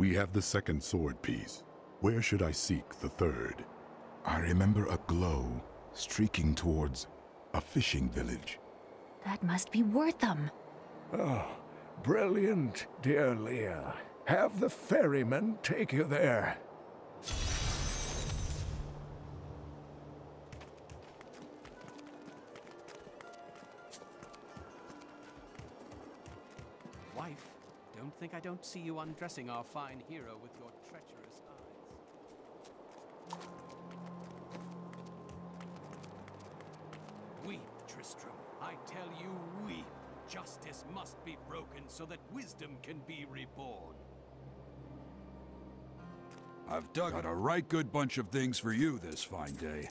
We have the second sword piece. Where should I seek the third? I remember a glow streaking towards a fishing village. That must be Wortham. Oh, brilliant, dear Leah. Have the ferryman take you there. Wife, don't think I don't see you undressing our fine hero with your treacherous eyes. Weep, Tristram. I tell you, weep. Justice must be broken so that wisdom can be reborn. I've dug out a right good bunch of things for you this fine day.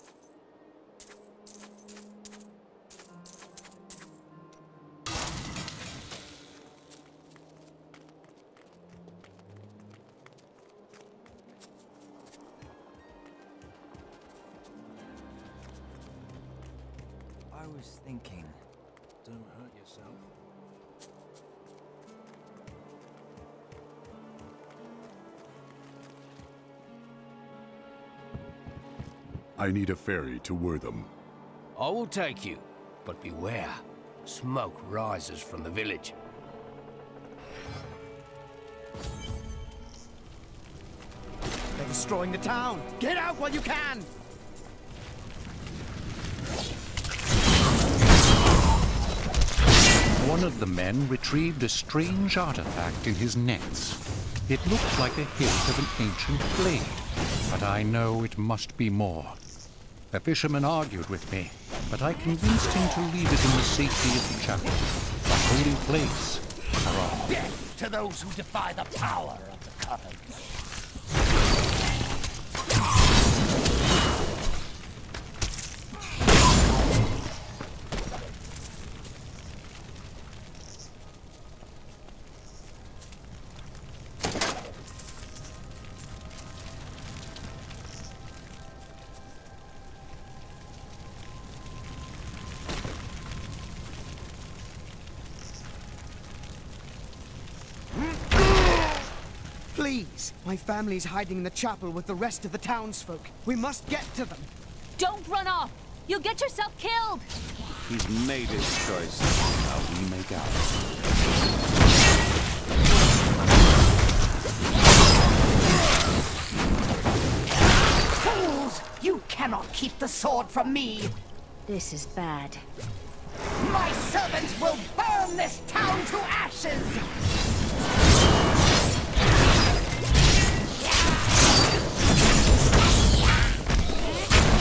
I was thinking, don't hurt yourself. I need a ferry to Wortham. I will take you, but beware. Smoke rises from the village. They're destroying the town! Get out while you can! One of the men retrieved a strange artifact in his nets. It looked like a hilt of an ancient blade, but I know it must be more. The fisherman argued with me, but I convinced him to leave it in the safety of the chapel, the holy place for all. Death to those who defy the power of the coven. Please! My family's hiding in the chapel with the rest of the townsfolk. We must get to them! Don't run off! You'll get yourself killed! He's made his choice. Now we make ours. Fools! You cannot keep the sword from me! This is bad. My servants will burn this town to ashes!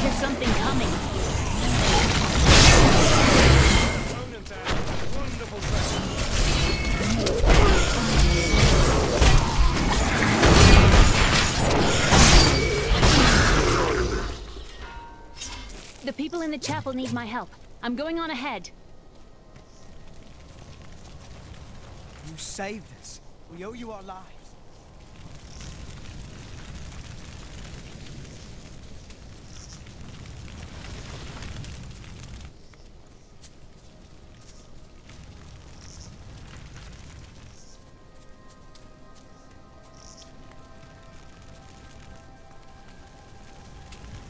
There's something coming. The people in the chapel need my help. I'm going on ahead. You saved us. We owe you our lives.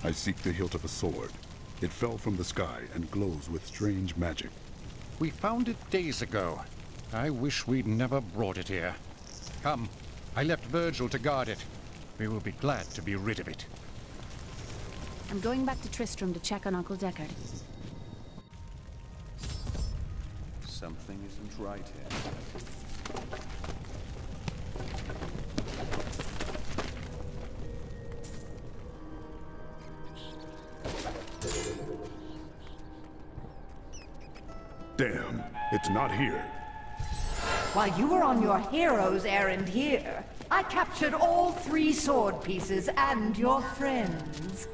I seek the hilt of a sword. It fell from the sky and glows with strange magic. We found it days ago. I wish we'd never brought it here. Come, I left Virgil to guard it. We will be glad to be rid of it. I'm going back to Tristram to check on Uncle Deckard. Something isn't right here. Damn, it's not here. While you were on your hero's errand here, I captured all 3 sword pieces and your friends.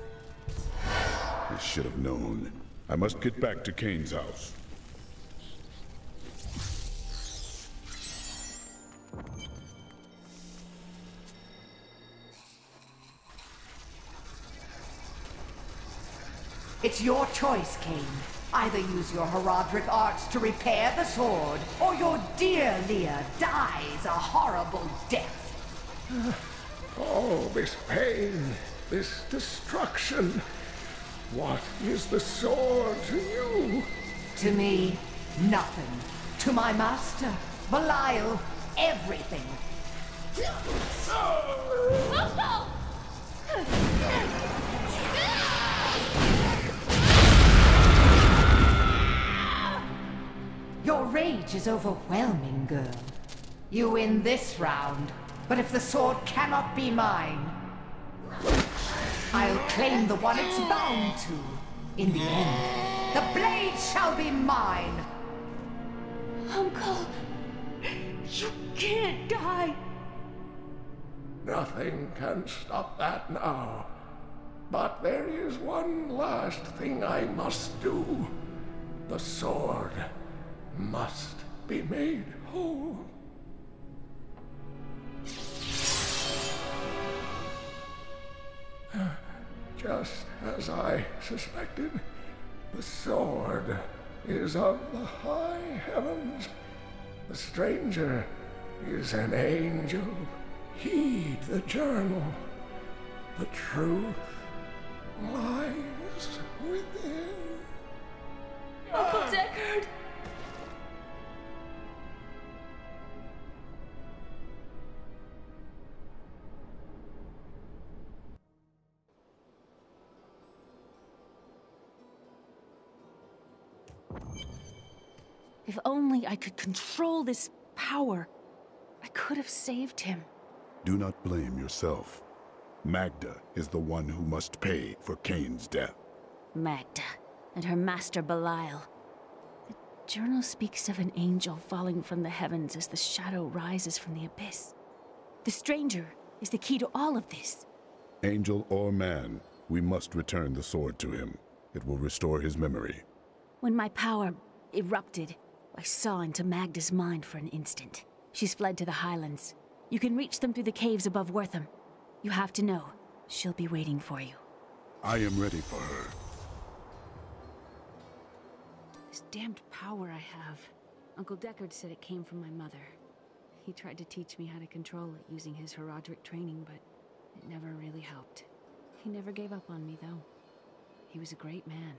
I should have known. I must get back to Cain's house. It's your choice, Cain. Either use your heraldric arts to repair the sword, or your dear Leah dies a horrible death. All this pain, this destruction. What is the sword to you? To me, nothing. To my master, Belial, everything. Your rage is overwhelming, girl. You win this round, but if the sword cannot be mine, I'll claim the one it's bound to. In the end, the blade shall be mine. Uncle, you can't die. Nothing can stop that now. But there is one last thing I must do. The sword must be made whole. Just as I suspected, the sword is of the high heavens. The stranger is an angel. Heed the journal. The truth lies within. Uncle Deckard! If only I could control this power, I could have saved him. Do not blame yourself. Maghda is the one who must pay for Cain's death. Maghda and her master Belial. The journal speaks of an angel falling from the heavens as the shadow rises from the abyss. The stranger is the key to all of this. Angel or man, we must return the sword to him. It will restore his memory. When my power erupted, I saw into Maghda's mind for an instant. She's fled to the highlands. You can reach them through the caves above Wortham. You have to know, she'll be waiting for you. I am ready for her. This damned power I have. Uncle Deckard said it came from my mother. He tried to teach me how to control it using his Herodric training, but it never really helped. He never gave up on me, though. He was a great man.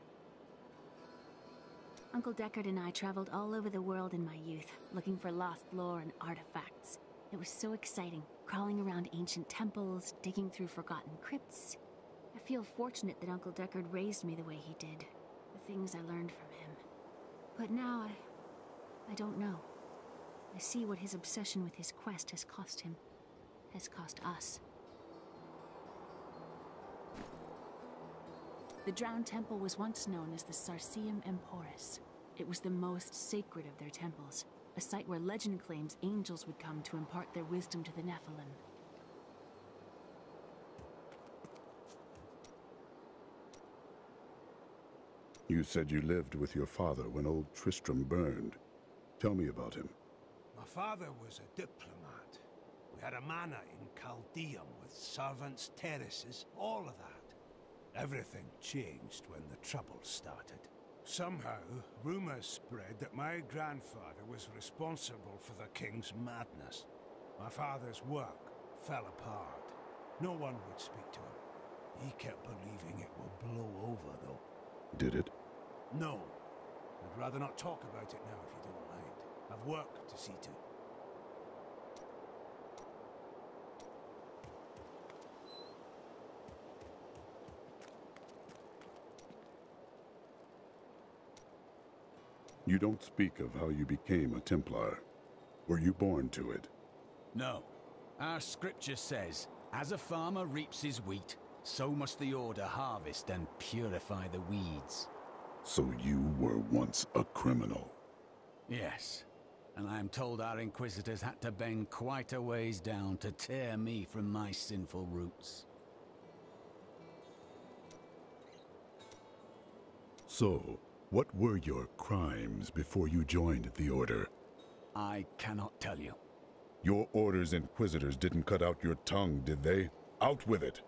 Uncle Deckard and I traveled all over the world in my youth, looking for lost lore and artifacts. It was so exciting, crawling around ancient temples, digging through forgotten crypts. I feel fortunate that Uncle Deckard raised me the way he did, the things I learned from him. But now I don't know. I see what his obsession with his quest has cost him, has cost us. The Drowned Temple was once known as the Sarsium Emporis. It was the most sacred of their temples, a site where legend claims angels would come to impart their wisdom to the Nephilim. You said you lived with your father when old Tristram burned. Tell me about him. My father was a diplomat. We had a manor in Chaldeum with servants' terraces, all of that. Everything changed when the trouble started. Somehow, rumors spread that my grandfather was responsible for the king's madness. My father's work fell apart. No one would speak to him. He kept believing it will blow over, though. Did it? No. I'd rather not talk about it now, if you don't mind. I've work to see to. You don't speak of how you became a Templar. Were you born to it? No. Our scripture says, as a farmer reaps his wheat, so must the Order harvest and purify the weeds. So you were once a criminal? Yes. And I am told our Inquisitors had to bend quite a ways down to tear me from my sinful roots. So, what were your crimes before you joined the Order? I cannot tell you. Your Order's Inquisitors didn't cut out your tongue, did they? Out with it!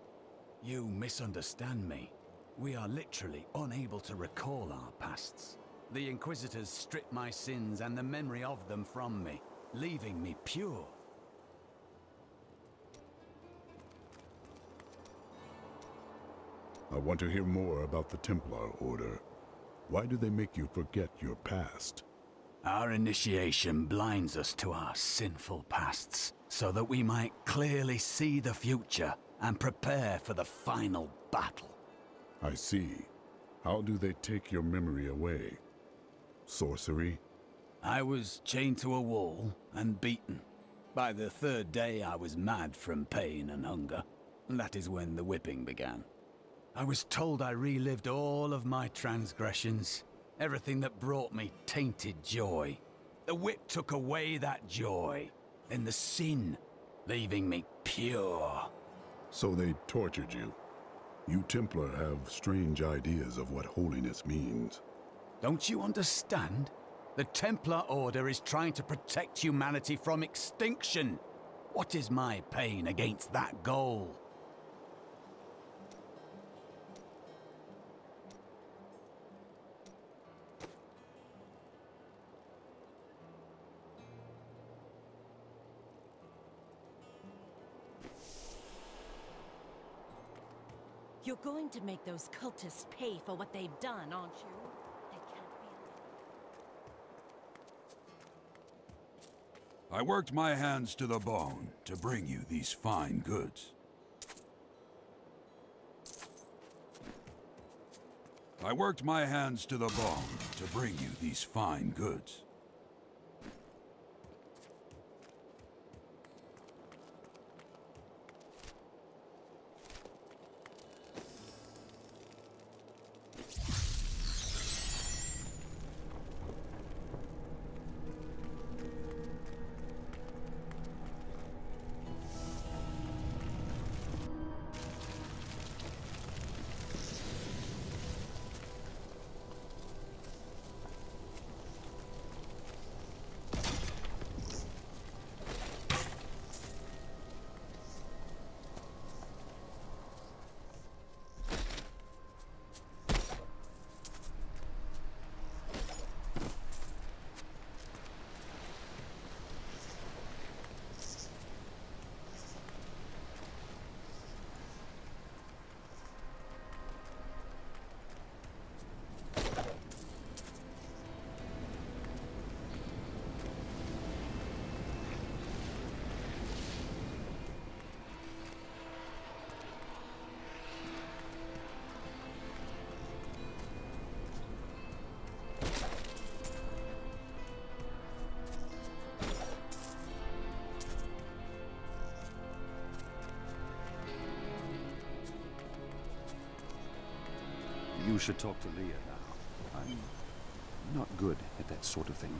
You misunderstand me. We are literally unable to recall our pasts. The Inquisitors stripped my sins and the memory of them from me, leaving me pure. I want to hear more about the Templar Order. Why do they make you forget your past? Our initiation blinds us to our sinful pasts, so that we might clearly see the future and prepare for the final battle. I see. How do they take your memory away? Sorcery? I was chained to a wall and beaten. By the third day, I was mad from pain and hunger. That is when the whipping began. I was told I relived all of my transgressions, everything that brought me tainted joy. The whip took away that joy, then the sin, leaving me pure. So they tortured you. You Templar have strange ideas of what holiness means. Don't you understand? The Templar Order is trying to protect humanity from extinction. What is my pain against that goal? You're going to make those cultists pay for what they've done, aren't you? They can't be... I worked my hands to the bone to bring you these fine goods. I worked my hands to the bone to bring you these fine goods. You should talk to Leah now. I'm not good at that sort of thing.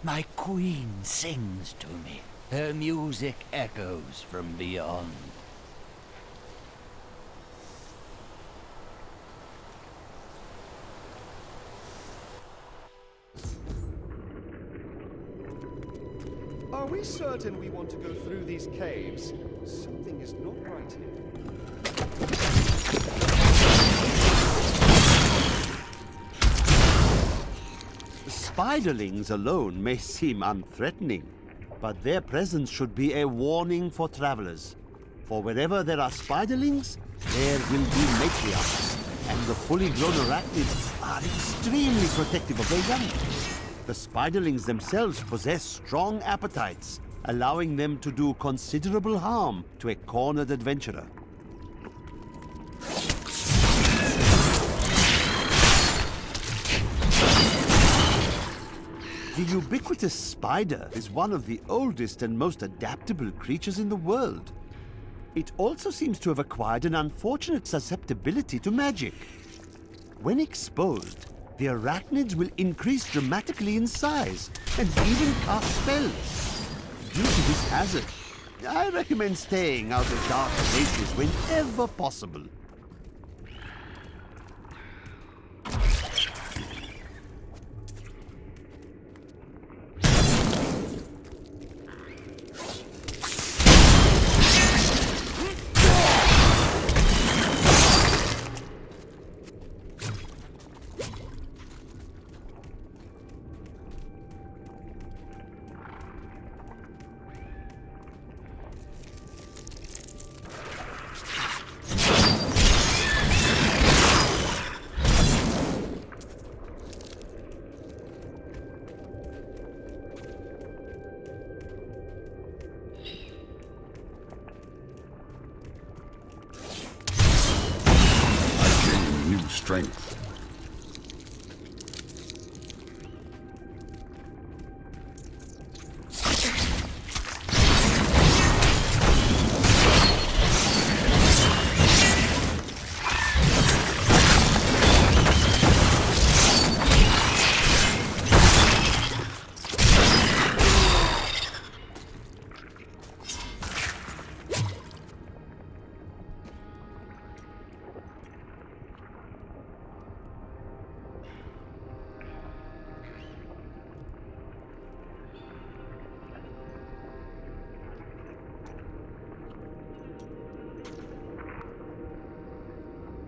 My queen sings to me. Her music echoes from beyond. Are we certain we want to go through these caves? Something is not right here. Spiderlings alone may seem unthreatening, but their presence should be a warning for travelers. For wherever there are spiderlings, there will be matriarchs, and the fully grown arachnids are extremely protective of their young. The spiderlings themselves possess strong appetites, allowing them to do considerable harm to a cornered adventurer. The ubiquitous spider is one of the oldest and most adaptable creatures in the world. It also seems to have acquired an unfortunate susceptibility to magic. When exposed, the arachnids will increase dramatically in size and even cast spells. Due to this hazard, I recommend staying out of dark places whenever possible. strength.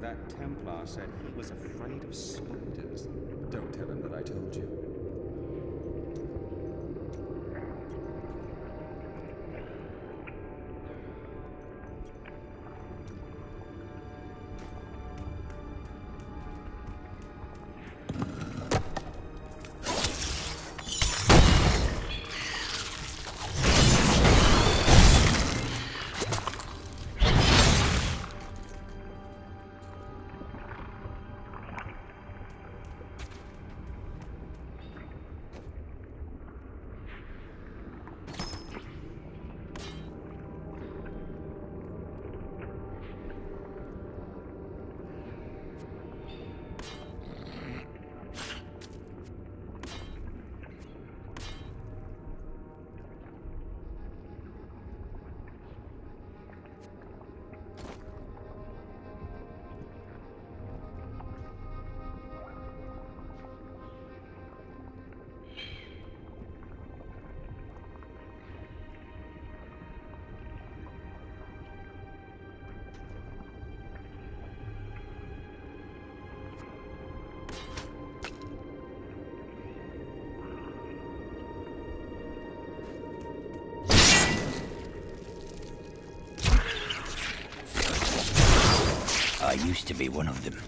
That Templar said he was afraid of spiders. Don't tell him that I told you. I used to be one of them,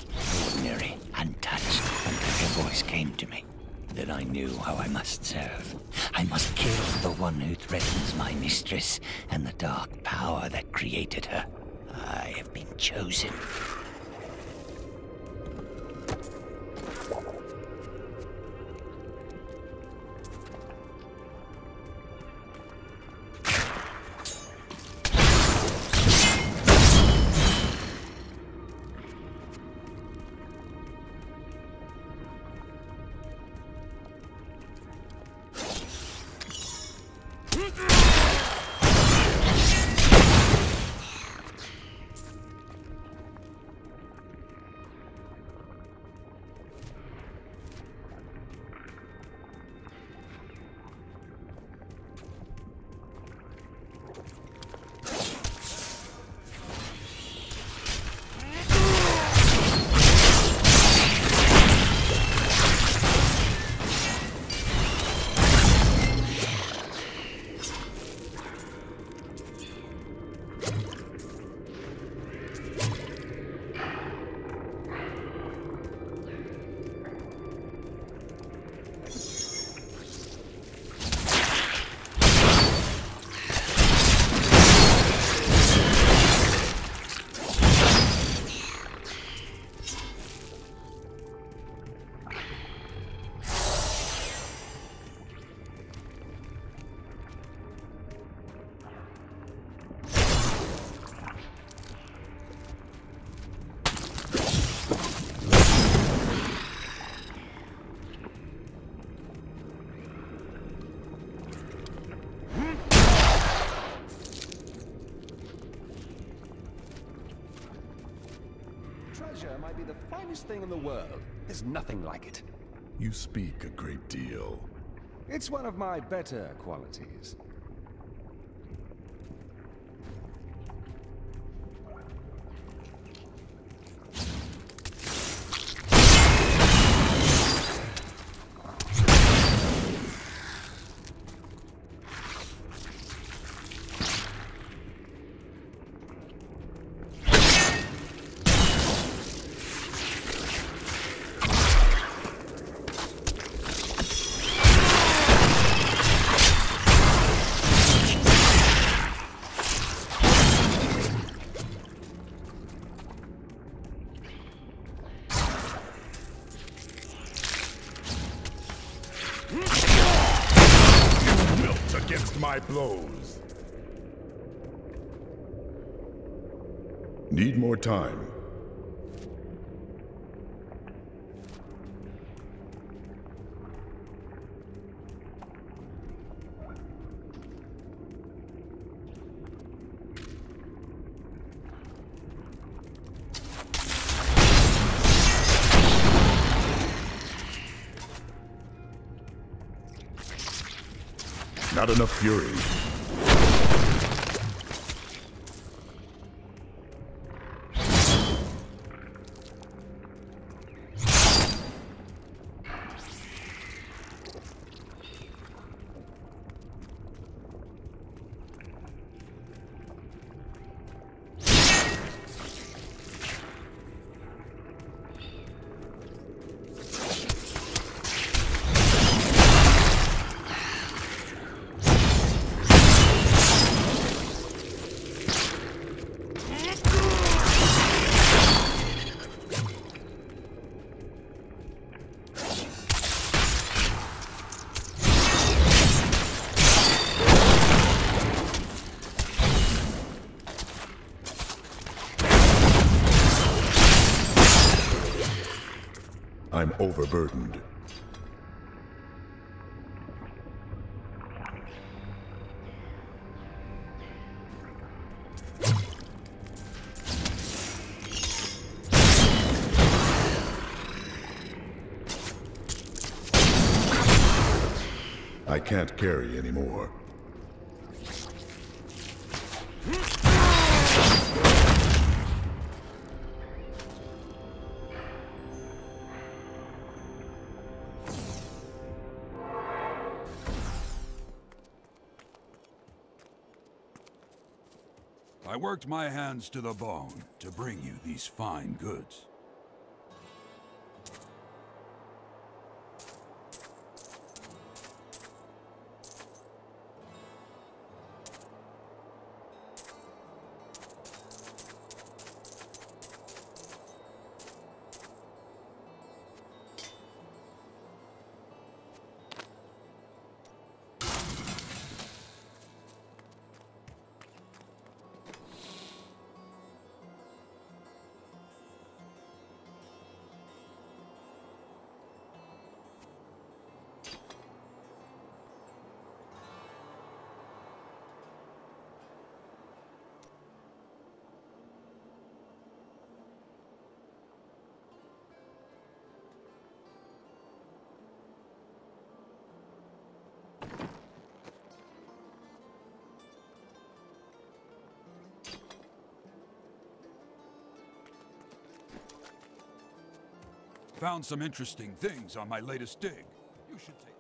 ordinary, untouched, until your voice came to me. Then I knew how I must serve. I must kill the one who threatens my mistress and the dark power that created her. I have been chosen. Treasure might be the finest thing in the world. There's nothing like it. You speak a great deal. It's one of my better qualities. with my blows. Need more time. Not enough fury. I'm overburdened. I can't carry anymore. I worked my hands to the bone to bring you these fine goods. Found some interesting things on my latest dig. You should take